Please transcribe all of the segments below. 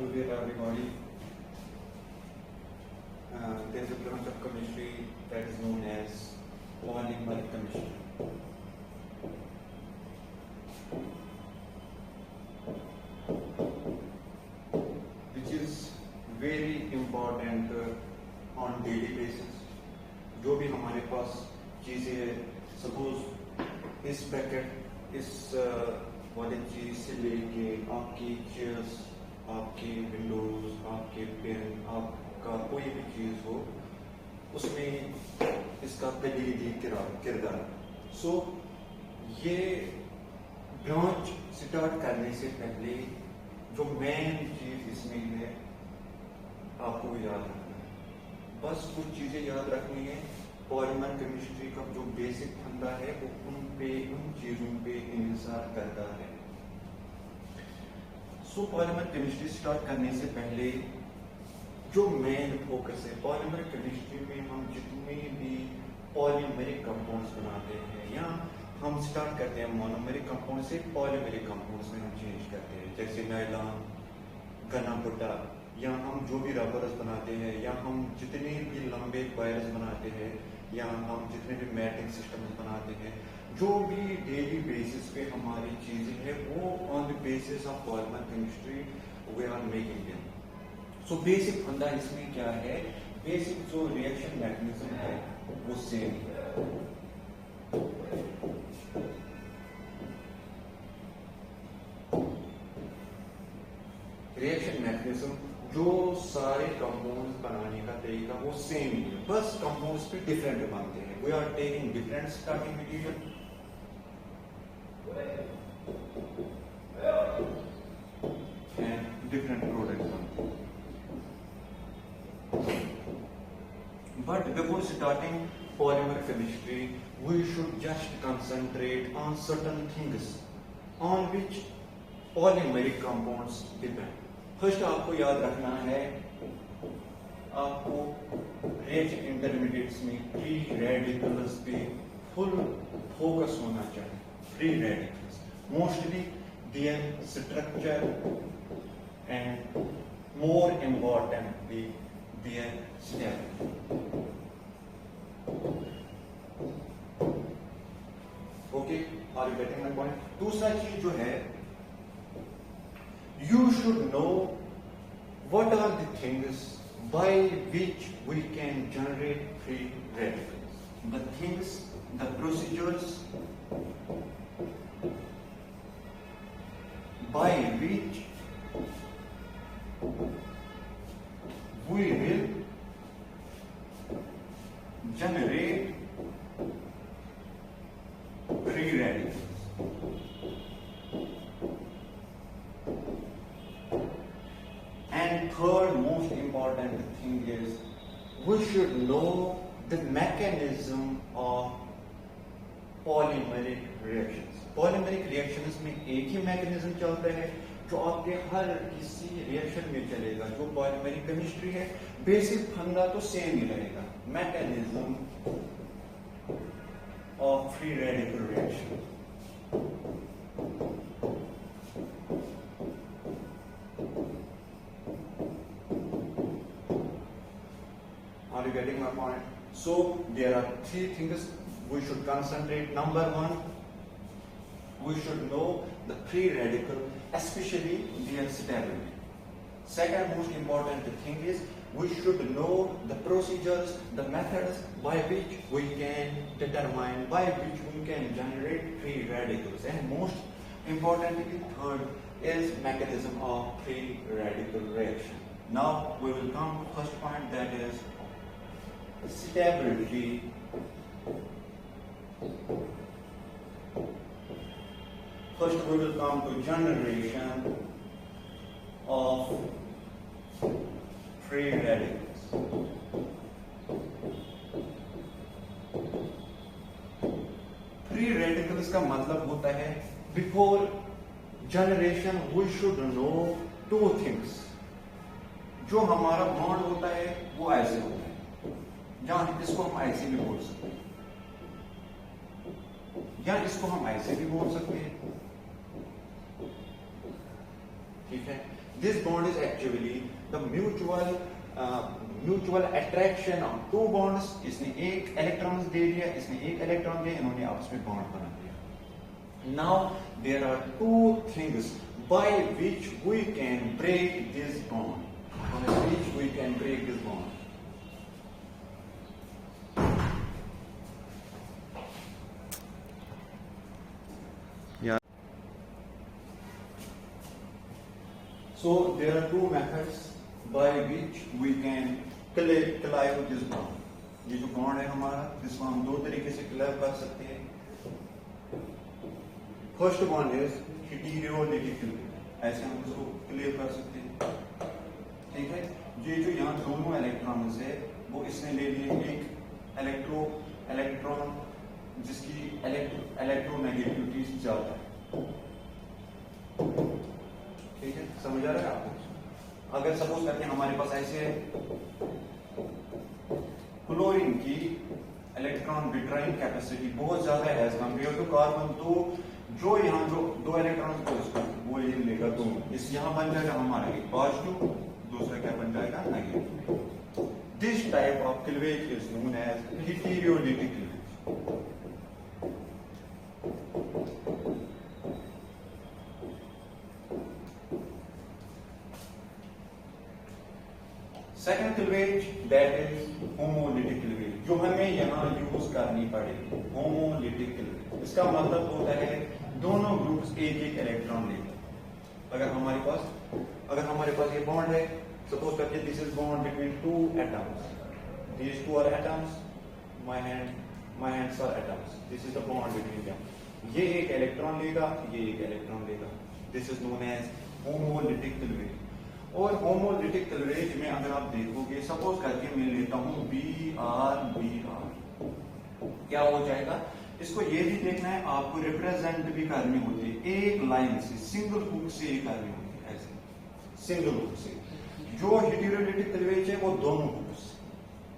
Alluvial everybody. There is a branch of chemistry that is known as polymeric chemistry. Which is very important on daily basis. जो भी हमारे पास चीजें है, suppose इस packet इस वाले चीज से लेके आपकी चेयर्स, आपकी विंडोज, आपके पेन, आपका कोई भी चीज हो, उसमें इसका कलीदी किरदार। सो ये ब्रांच स्टार्ट करने से पहले जो मेन चीज इसमें है आपको याद रखना है, बस कुछ चीजें याद रखनी है। पॉलीमर केमिस्ट्री का जो बेसिक फंडा है वो उन चीजों पे इंसार करता है। सो पॉलीमर केमिस्ट्री स्टार्ट करने से पहले जो मेन फोकस है पॉलीमर केमिस्ट्री में, हम जितने भी पॉलीमेरिक कंपाउंड्स बनाते हैं या हम स्टार्ट करते हैं मोनोमेरिक कंपाउंड से पॉलीमेरिक कंपाउंड्स में हम चेंज करते हैं, जैसे नायलॉन, गन्ना बुट्टा, या हम जो भी रबर्स बनाते हैं, या हम जितने भी लंबे वायर्स बनाते हैं, या हम जितने भी मैटिंग सिस्टम्स बनाते हैं, जो भी डेली बेसिस पे हमारी चीजें हैं वो on the basis of polymer chemistry we are making them. So basic फंडा इसमें क्या है, बेसिक जो रिएक्शन मैकेनिज्म है वो सेम है। रिएक्शन मैकेनिज्म जो सारे कंपाउंड्स बनाने का तरीका वो सेम ही है, बस कंपाउंड्स पे डिफरेंट बनते हैं। We are taking different starting material and different products बनते हैं। But before starting polymer chemistry we should just concentrate on certain things on which polymeric compounds depend. First आपको याद रखना है, आपको रिएक्शन इंटरमीडिएट्स में फ्री रेडिकल्स पे full focus होना चाहिए। Free radicals mostly their structure and more importantly their stability. Okay, are you getting my point? दूसरा चीज जो है, you should know what are the things by which we can generate free radicals. The things, the procedures by which we will generate free radicals. And third most important thing is we should know the mechanism of polymeric reactions. Polymeric reactions में एक ही mechanism चलता है जो आपके हर किसी reaction में चलेगा। जो पॉलीमेरिक केमिस्ट्री है बेसिक फंडा तो सेम ही रहेगा, mechanism of free radical reaction. Are you getting my point? So there are three things we should concentrate. Number one, we should know the free radical, especially their stability. Second most important thing is we should know the procedures, the methods by which we can determine, by which we can generate free radicals. And most importantly, third is mechanism of free radical reaction. Now we will come to first point, that is stability. First we will come to generation of free radicals. Free radicals का मतलब होता है, before generation we should know two things. जो हमारा bond होता है वो ऐसे होता है, जहां इसको हम ऐसे भी बोल सकते हैं या इसको हम ऐसे भी बोल सकते हैं, ठीक है। This bond is actually the mutual attraction of two bonds. इसने एक इलेक्ट्रॉन दे दिया, इसने एक इलेक्ट्रॉन दिया, इन्होंने आपस में बॉन्ड बना दिया. Now there are two things by which we can break this bond. So there are two methods by which we can cleave this bond. ये जो बॉन्ड है हमारा, जिसको हम दो तरीके से क्लेव कर सकते हैं. First bond is heterolytic cleavage. ऐसे हम इसको क्लेव कर सकते हैं. ठीक है. ये जो यहाँ दोनों इलेक्ट्रॉन्स है वो इसने ले लिए एक इलेक्ट्रॉन जिसकी इलेक्ट्रोनेगेटिविटी ज्यादा है. ठीक है, समझ आ रहा है आपको? अगर सपोज करके हमारे पास ऐसे है, क्लोरीन की इलेक्ट्रॉन विड्रॉइंग कैपेसिटी बहुत ज्यादा है एज कंपेयर टू कार्बन, तो जो यहाँ जो दो इलेक्ट्रॉन को इसको वो ये लेगा, तो इस यहाँ बन जाएगा हमारा एक पॉजिटिव, दूसरा क्या बन जाएगा negative. This type of cleavage is known as heterolytic cleavage. Second cleavage that is homolytic cleavage, जो हमें यहाँ यूज करनी पड़ेगी. होमोलिटिक क्लीवेज इसका मतलब होता है दोनों ग्रुप्स एक एक इलेक्ट्रॉन लेंगे. अगर हमारे पास ये बॉन्ड है, सपोज करके this is bond between two atoms. These two are atoms, my hands are atoms. This is the bond between them. ये एक इलेक्ट्रॉन लेगा, ये एक इलेक्ट्रॉन लेगा. This is known as homolytic cleavage. और होमोलिटिक क्लीवेज में अगर आप देखोगे, सपोज करके मैं लेता हूं BR, क्या हो जाएगा? इसको ये भी देखना है, आपको रिप्रेजेंट भी करनी होती है एक लाइन से, सिंगल हुक से ही करनी होती है. ऐसे सिंगल हुक से. जो हेटेरोलिटिक क्लीवेज है वो दोनों हुक्स,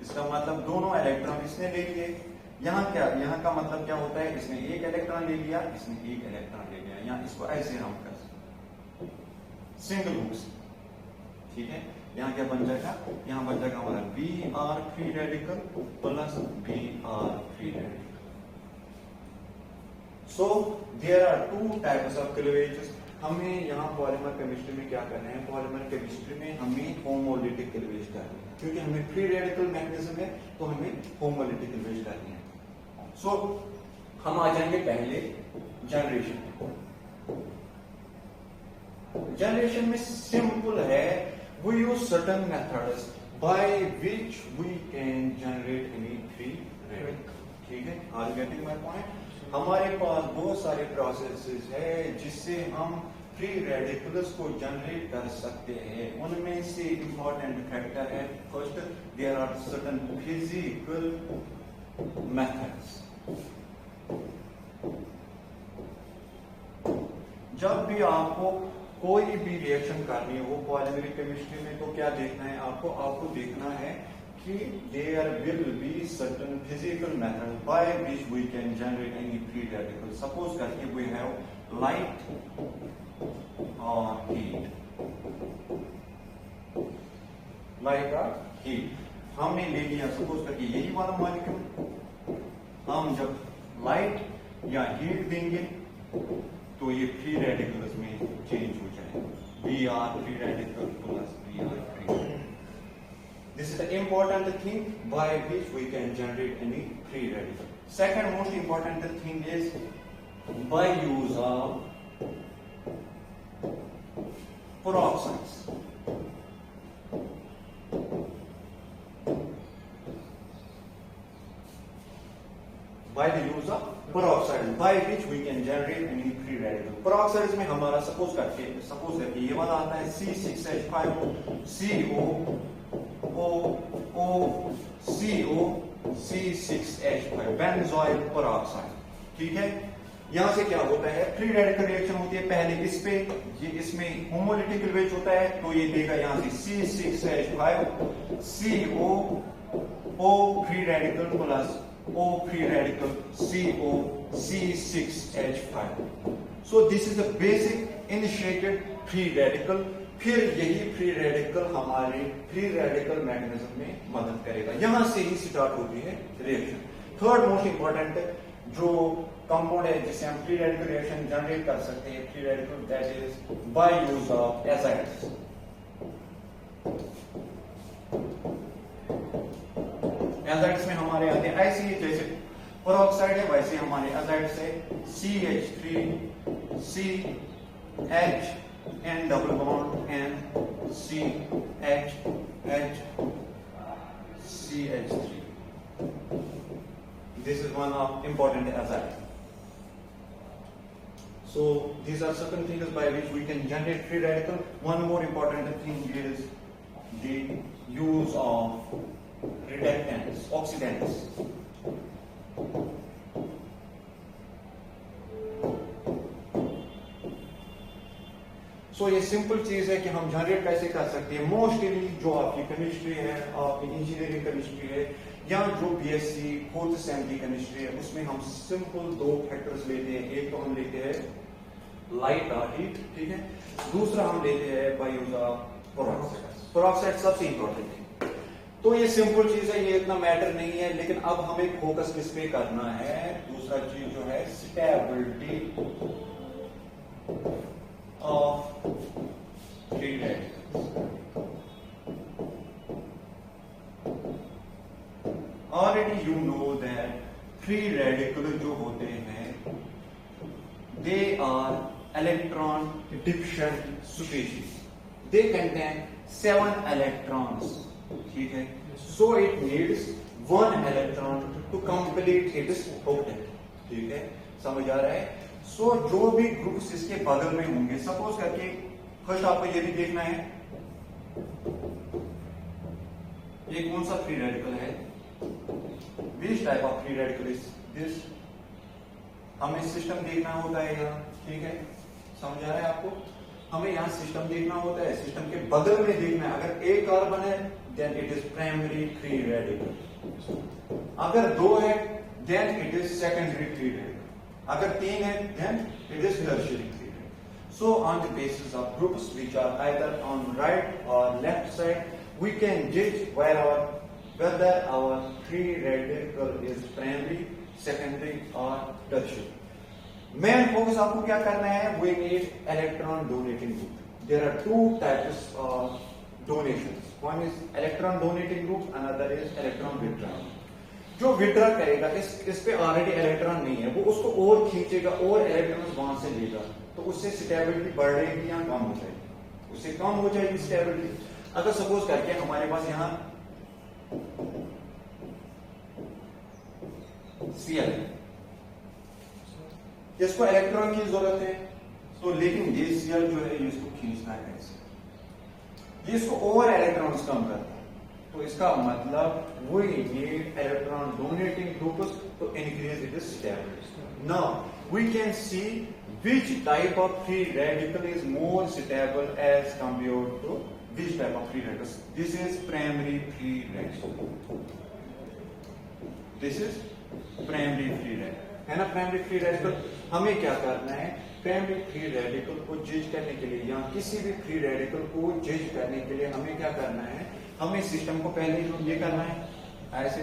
इसका मतलब दोनों इलेक्ट्रॉन इसने ले लिए. यहाँ का मतलब क्या होता है? इसने एक इलेक्ट्रॉन ले लिया, इसने एक इलेक्ट्रॉन ले लिया. यहाँ इसको ऐसे हम कर सकते सिंगल हुक से. ठीक है. यहाँ क्या बन जाएगा? यहाँ बन जाएगा हमारा Br free radical plus Br free radical. So there are two types of cleavages. हमें यहाँ पॉलीमर केमिस्ट्री में क्या करना है? पॉलीमर केमिस्ट्री में हमें होमोलिटिक क्लीवेज करनी है, क्योंकि हमें फ्री रेडिकल मैग्नेटिज्म है, तो हमें होमोलिटिक क्लीवेज करनी है. सो हम आ जाएंगे पहले जनरेशन में सिंपल है. We use certain methods by which we can generate any free radical. ठीक है? Are you getting my point? हमारे पास बहुत सारे प्रोसेसेस है जिससे हम फ्री रेडिकल्स को जनरेट कर सकते हैं. उनमें से इंपॉर्टेंट फैक्टर है, first there are certain physical methods. जब भी आपको कोई भी रिएक्शन करनी हो पॉलीमर केमिस्ट्री में, तो क्या देखना है आपको देखना है कि there will be certain physical method by which we can generate any free radical. Suppose करके वी हैव लाइट और हीट. लाइट और हीट हमने ले लिया, सपोज करके यही वाला मॉलिक्यूल. हम जब लाइट या हीट देंगे तो ये फ्री रेडिकल्स में चेंज हो जाएगा. Br free radical plus Br free radical. This is the important thing by which we can generate any free radical. Second most important thing is by use of peroxides. By the use of peroxide, by which we can generate any free radical. Peroxides में हमारा suppose करके ये वाला आता है C6H5 CO C6H5 benzoyl peroxide. ठीक है. यहां से क्या होता है? फ्री रेडिकल रिएक्शन होती है. पहले इस पे, ये इसमें होमोलिटिक क्लीवेज होता है, तो ये देगा यहां से C6H5 CO free radical plus O free radical CO C6H5. So this is a basic initiated free radical. फिर यही फ्री रेडिकल हमारे फ्री रेडिकल मैकेनिज्म में मदद करेगा। यहां से ही स्टार्ट होती है रिएक्शन। थर्ड मोस्ट इंपॉर्टेंट जो कंपाउंड है जिससे हम फ्री रेडिकल रिएक्शन जनरेट कर सकते हैं, free radical, that is by use of azides. Azides में हमारे आते हैं ऐसे ही, जैसे पेरोक्साइड है वैसे हमारे एजाइड्स है CH3 CH and double bond and CH CH3. This is one of important azide. So these are certain things by which we can generate free radical. One more important thing is the use of reductants, oxidants. तो ये simple चीज है कि हम generate कैसे कर सकते हैं। मोस्टली जो आपकी केमिस्ट्री है, आपकी इंजीनियरिंग केमिस्ट्री है, या जो बीएससी फोर्थ सेम की केमिस्ट्री है, उसमें हम सिंपल दो फैक्टर्स लेते हैं। एक तो हम लेते हैं लाइट और हीट, ठीक है। दूसरा हम लेते हैं bye use of peroxide. Peroxide सबसे इंपॉर्टेंट है। तो ये सिंपल चीज है, ये इतना मैटर नहीं है, लेकिन अब हमें फोकस किस पे करना है। दूसरा चीज जो है stability of free radicals. Already you know that free radicals जो होते हैं they are electron deficient species. They contain 7 electrons. ठीक है, so it needs 1 electron to complete its octet. ठीक है, समझ आ रहा है। सो जो भी ग्रुप्स इसके बगल में होंगे, सपोज करके फर्स्ट आपको ये भी देखना है ये कौन सा फ्री रेडिकल है, विच type of free radical is this. हमें सिस्टम देखना होता है यहाँ, ठीक है, समझ आ रहा है आपको। हमें यहाँ सिस्टम देखना होता है, सिस्टम के बगल में देखना है। अगर एक कार्बन है then it is primary free radical, अगर 2 है then it is secondary free radical, अगर 3 है then it is tertiary free radical. So on the basis of groups which are either on right or left side, we can judge whether our free radical is primary, secondary or tertiary. Main focus आपको क्या करना है, we need electron donating group. There are 2 types of donations. One is electron donating group, another is electron withdrawal. जो withdraw करेगा इस पे already electron नहीं है, वो उसको और खींचेगा और इलेक्ट्रॉन वहां से लेगा, तो उससे स्टेबिलिटी बढ़ रहेगी या कम हो जाएगी, उससे कम हो जाएगी स्टेबिलिटी। अगर सपोज करके हमारे पास यहाँ Cl है, इसको इलेक्ट्रॉन की जरूरत है, तो लेकिन ये Cl जो है इसको खींचना है ऐसे, ये इसको और इलेक्ट्रॉन्स कम करता है, तो इसका मतलब we need electron donating groups to increase its stability. Now we can see which type of free radical is more stable as compared to which type of free radicals. This is primary free radical. This is primary free radical, है ना। primary free radical हमें क्या करना है, primary free radical को जज करने के लिए या किसी भी free radical को जज करने के लिए हमें क्या करना है, हमें सिस्टम को पहले ये करना है ऐसे,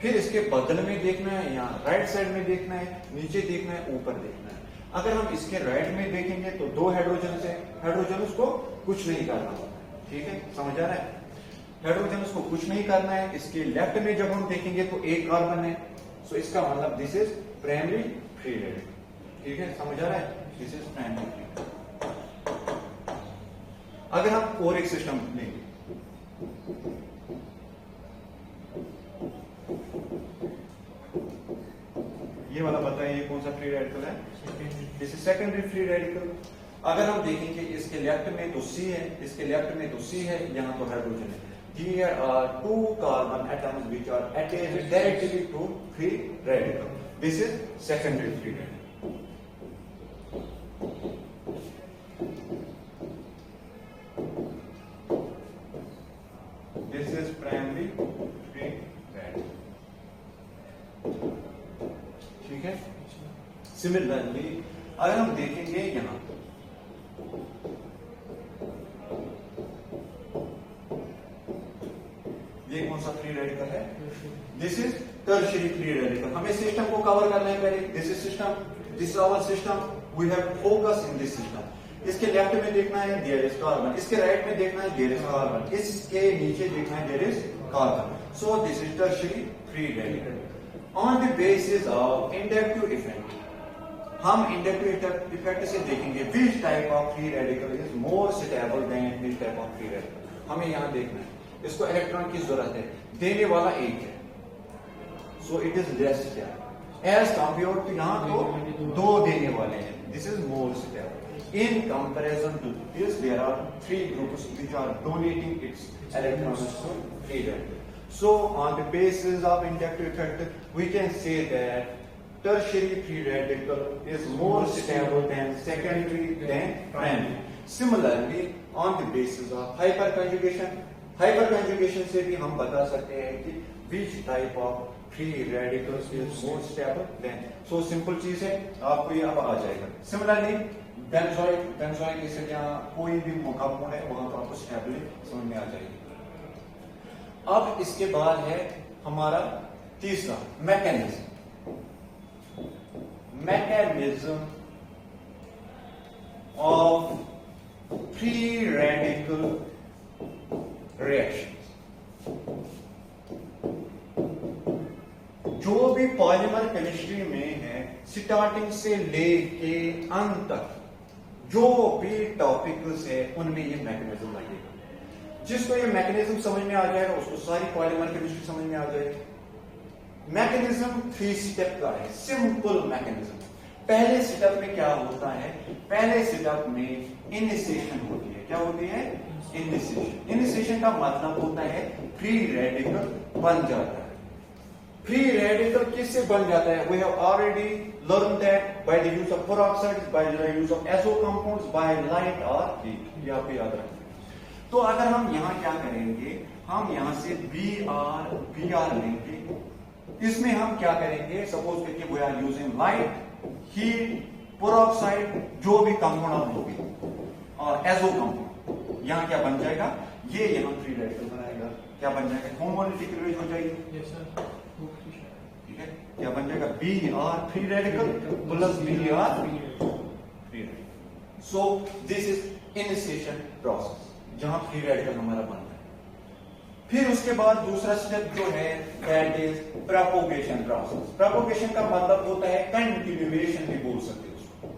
फिर इसके बगल में देखना है, यहाँ राइट साइड में देखना है, नीचे देखना है, ऊपर देखना है। अगर हम इसके राइट में देखेंगे तो 2 हाइड्रोजन है, हाइड्रोजन को कुछ नहीं करना होता है, ठीक है, समझ आ रहा है। हाइड्रोजन को कुछ नहीं करना है। इसके लेफ्ट में जब हम देखेंगे तो 1 कार्बन है, सो इसका मतलब this is primary free radical, ठीक है, समझ आ रहा है, दिस इज प्राइमरी फ्री। अगर हम और एक सिस्टम लेंगे, ये वाला बताइए ये कौन सा फ्री रेडिकल है, this is secondary free radical. अगर हम देखेंगे इसके लेफ्ट में तो C है, इसके लेफ्ट में तो C है, यहाँ तो हाइड्रोजन है। Here are 2 carbon atoms which are attached directly to free radical. This is secondary free radical. This is primary free radical. ठीक है। सिमिलरली अगर हम देखेंगे यहाँ this is tertiary free radical. हमें सिस्टम को कवर करना है पहले। This is system, this is our system, we have focus in this system. इसके लेफ्ट में देखना है देयर इज कार्बन, इसके राइट में देखना है देयर इज कार्बन, इसके नीचे देखना है there is carbon. So this is tertiary free radical. On the basis of inductive effect, हम इंडक्टिव इफेक्ट से देखेंगे which type of free radical is more suitable than which type of free radical. हमें यहां देखना है, इसको electron की जरूरत है, देने वाला एक है, so it is less as compare to यहां तो दो देने वाले हैं, this is more suitable in comparison to this. There are three groups which are donating its electrons to free radical. So on the basis of inductive effect, we can say that tertiary free radical is more stable than secondary than primary. Similarly, on the basis of hyperconjugation से भी हम बता सकते हैं कि which type of free radicals is more stable than. So simple चीज है, आपको ये अब आ जाएगा। Similarly, benzoic एसिड या कोई भी कंपाउंड है वहां पर आपको स्टेबिलिटी समझ में आ जाएगी। अब इसके बाद है हमारा तीसरा mechanism of free radical reaction. जो भी पॉलीमर केमिस्ट्री में है, स्टार्टिंग से लेके अंत तक जो भी टॉपिक्स है उनमें ये मैकेनिज्म लगेगा। जिसको ये मैकेनिज्म समझ में आ जाएगा उसको सारी पॉलीमर केमिस्ट्री समझ में आ जाएगी। मैकेनिज्म 3 स्टेप का है, सिंपल मैकेनिज्म। पहले स्टेप में क्या होता है, पहले स्टेप में इनिशिएशन होती है। क्या होती है? इनिशिएशन। इनिशिएशन का मतलब होता है फ्री रेडिकल बन जाता है। फ्री रेडिकल किससे बन जाता है? We have already learn that by the use of peroxides, by the use of azo compounds, by light और हीट। ये आपको याद रखना। तो अगर हम यहां क्या करेंगे, हम यहां से बी आर लेंगे। इसमें हम क्या करेंगे, सपोज करके we are using light, heat, peroxide, जो भी कंपाउंड आप लोगे और एसो कंपाउंड, यहां क्या बन जाएगा, ये यहां फ्री रेडिकल बनाएगा। क्या बन जाएगा? होमोलिटिक हो जाएगी। Yes sir. ठीक है, क्या बन जाएगा? B R free radical plus B R free radical. So this is initiation process जहां फ्री रेडिकल हमारा बन रहा है। फिर उसके बाद दूसरा स्टेप जो है that is propagation process. Propagation का मतलब होता है कंटिन्यूएशन भी बोल सकते हो उसको।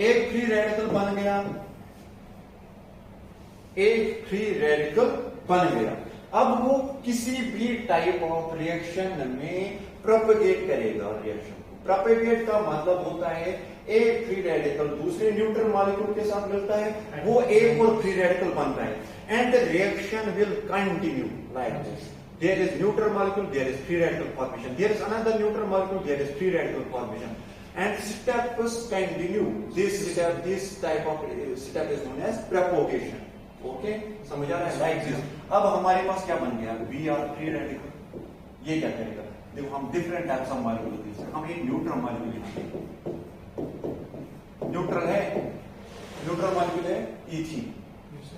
एक फ्री रेडिकल बन गया, एक फ्री रेडिकल बन गया, अब वो किसी भी टाइप ऑफ रिएक्शन में प्रोपोगेट करेगा रिएक्शन को। प्रोपोगेट का मतलब होता है एक फ्री रेडिकल दूसरे न्यूट्रल मॉलिक्यूल के साथ मिलता है, वो एक और फ्री रेडिकल बनता है, and the reaction will continue like this. There is neutral molecule, there is free radical formation, there is another neutral molecule, there is free radical formation, and steps continue. This type of step is known as propagation. Okay, समझ आ रहा है? Like this. अब हमारे पास क्या बन गया? B R free radical. ये क्या करेगा? देखो, हम डिफरेंट टाइप्स ऑफ मॉलिक्यूल, हम एक न्यूट्रल मॉलिक्यूल, न्यूट्रल है, न्यूट्रल मॉलिक्यूल है इथीन,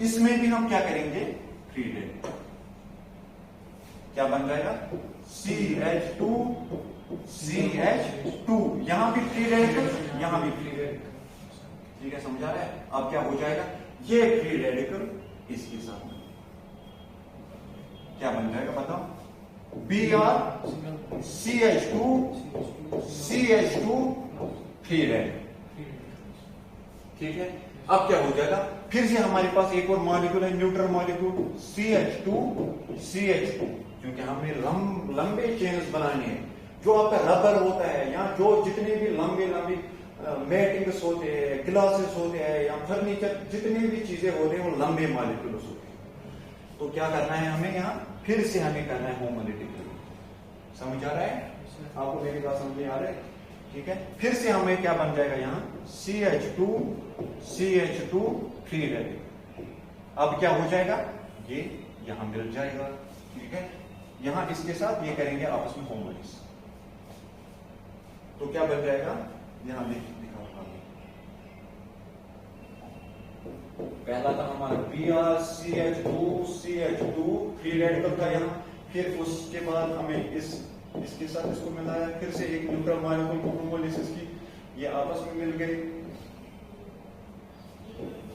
इसमें भी हम क्या करेंगे? Free radical. क्या बन जाएगा? CH2 CH2, यहां भी फ्री रेडिकल, यहां भी फ्री रेडिकल। ठीक है, समझा रहा है? अब क्या हो जाएगा? ये फ्री रेडिकल इसके साथ क्या बन जाएगा बताओ? Br CH2 CH2 free radical. ठीक है, अब क्या हो जाएगा? फिर से हमारे पास एक और मॉलिक्यूल है, न्यूट्रल मॉलिक्यूल CH2 CH2, क्योंकि हमें लंबे चेन्स बनाने हैं। जो आपका रबर होता है या जो जितने भी लंबे लंबे मैटिंग्स होते हैं, ग्लासेस होते हैं या फर्नीचर, जितनी भी चीजें होते हैं वो लंबे मॉलिक्यूल्स होते हैं। तो क्या करना है हमें? यहाँ फिर से हमें करना है होमोलिटिक। समझ आ रहा है? आपको मेरी बात समझ में आ रहा है? ठीक है, फिर से हमें क्या बन जाएगा? यहाँ CH2 CH2 फ्री रेडिकल। अब क्या हो जाएगा? ये यहां मिल जाएगा। ठीक है, यहां इसके साथ ये करेंगे आपस में होमोलिस, तो क्या बन जाएगा? यहां लिखा होगा, पहला था हमारा Br CH2 CH2 free radical था यहाँ, फिर उसके बाद हमें इसके साथ इसको मिलाया, फिर से एक न्यूट्रल मॉलिक्यूल को होमोलिसिस की, ये आपस में मिल गए,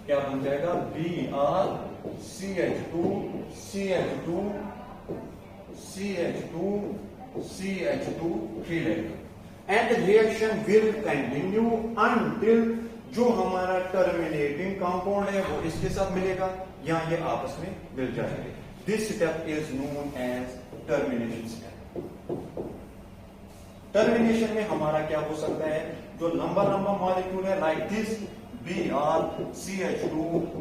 क्या बन जाएगा BrCH2 CH2 CH2 CH2 free radical, and the reaction will continue until जो हमारा टर्मिनेटिंग कंपाउंड है वो इसके साथ मिलेगा या ये आपस में मिल जाएंगे। This step is known as termination step. Termination में हमारा क्या हो सकता है, जो लंबा लंबा मॉलिक्यूल है like this BrCH2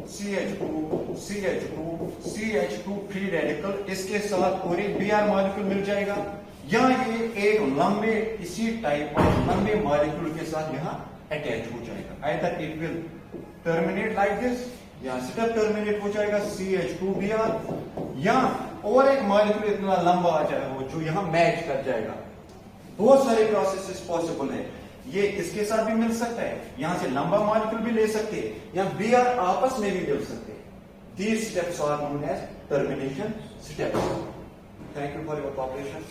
CH2 CH2 CH2 free radical, इसके साथ और एक Br मॉलिक्यूल मिल जाएगा, या ये एक लंबे इसी टाइप ऑफ लंबे मॉलिक्यूल के साथ यहां अटैच हो जाएगा। Either it will terminate like this, या स्टेप टर्मिनेट हो जाएगा CH2Br, या और एक मॉलिक्यूल इतना लंबा आ जाएगा जो यहां मैच कर जाएगा। बहुत सारे प्रोसेसेस पॉसिबल है, ये इसके साथ भी मिल सकता है, यहां से लंबा मॉलिक्यूल भी ले सकते हैं, या Br आपस में भी मिल सकते हैं। These steps are known as termination steps. Thank you for your cooperation.